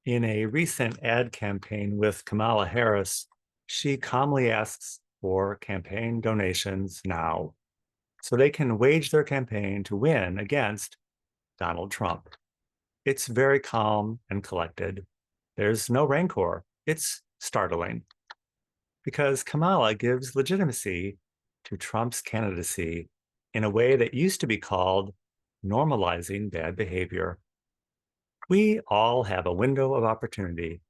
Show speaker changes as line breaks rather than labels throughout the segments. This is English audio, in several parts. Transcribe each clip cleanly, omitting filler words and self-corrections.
In a recent ad campaign with Kamala Harris, she calmly asks for campaign donations now so they can wage their campaign to win against Donald Trump. It's very calm and collected. There's no rancor. It's startling because Kamala gives legitimacy to Trump's candidacy in a way that used to be called normalizing bad behavior. We all have a window of opportunity.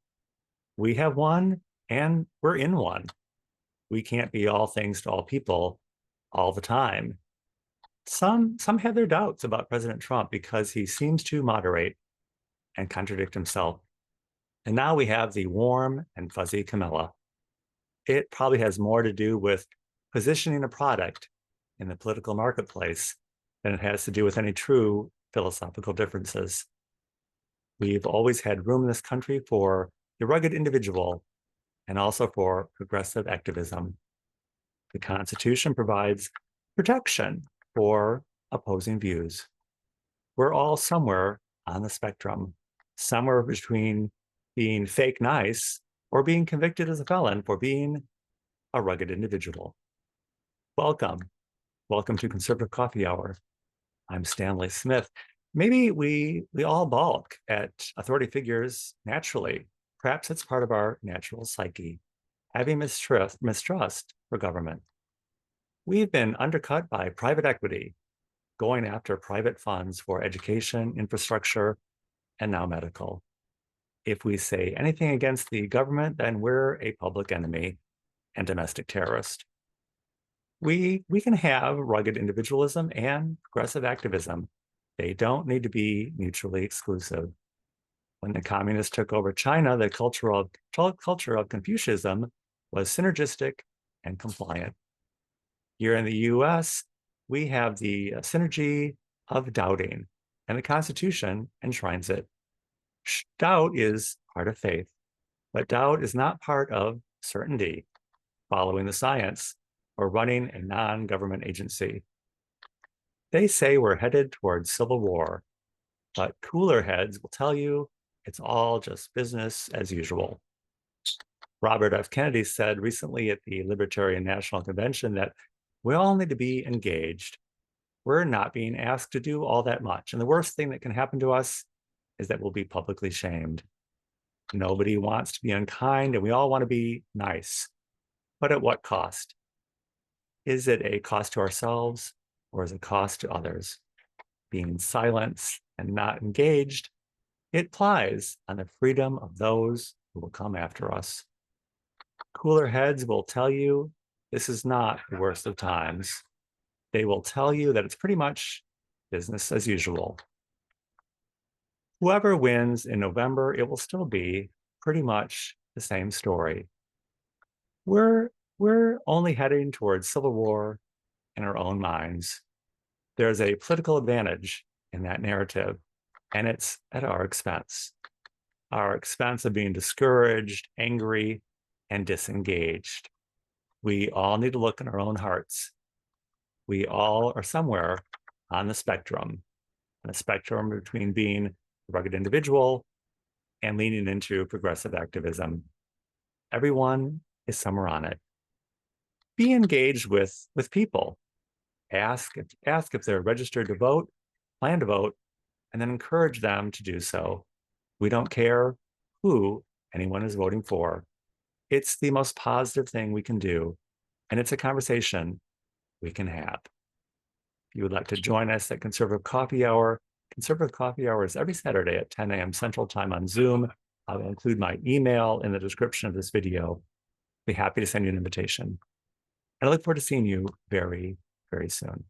We have one and we're in one. We can't be all things to all people all the time. Some have their doubts about President Trump because he seems to moderate and contradict himself. And now we have the warm and fuzzy Camilla. It probably has more to do with positioning a product in the political marketplace than it has to do with any true philosophical differences. We've always had room in this country for the rugged individual and also for progressive activism. The Constitution provides protection for opposing views. We're all somewhere on the spectrum, somewhere between being fake nice or being convicted as a felon for being a rugged individual. Welcome. Welcome to Conservative Coffee Hour. I'm Stanley Smith. Maybe we all balk at authority figures naturally. Perhaps it's part of our natural psyche, having mistrust for government. We've been undercut by private equity, going after private funds for education, infrastructure, and now medical. If we say anything against the government, then we're a public enemy and domestic terrorist. We can have rugged individualism and progressive activism. They don't need to be mutually exclusive. When the communists took over China, the culture of Confucianism was synergistic and compliant. Here in the US, we have the synergy of doubting, and the Constitution enshrines it. Doubt is part of faith, but doubt is not part of certainty, following the science, or running a non-government agency. They say we're headed towards civil war, but cooler heads will tell you it's all just business as usual. Robert F. Kennedy said recently at the Libertarian National Convention that we all need to be engaged. We're not being asked to do all that much. And the worst thing that can happen to us is that we'll be publicly shamed. Nobody wants to be unkind and we all want to be nice. But at what cost? Is it a cost to ourselves or is it a cost to others? Being silent and not engaged, it plies on the freedom of those who will come after us. Cooler heads will tell you this is not the worst of times. They will tell you that it's pretty much business as usual. Whoever wins in November, it will still be pretty much the same story. We're only heading towards civil war in our own minds. There's a political advantage in that narrative, and it's at our expense of being discouraged, angry, and disengaged. We all need to look in our own hearts. We all are somewhere on the spectrum between being a rugged individual and leaning into progressive activism. Everyone is somewhere on it. Be engaged with people. Ask if they're registered to vote, plan to vote, and then encourage them to do so. We don't care who anyone is voting for. It's the most positive thing we can do, and it's a conversation we can have. If you would like to join us at Conservative Coffee Hour is every Saturday at 10 a.m. Central Time on Zoom. I will include my email in the description of this video. Be happy to send you an invitation. And I look forward to seeing you very, very soon.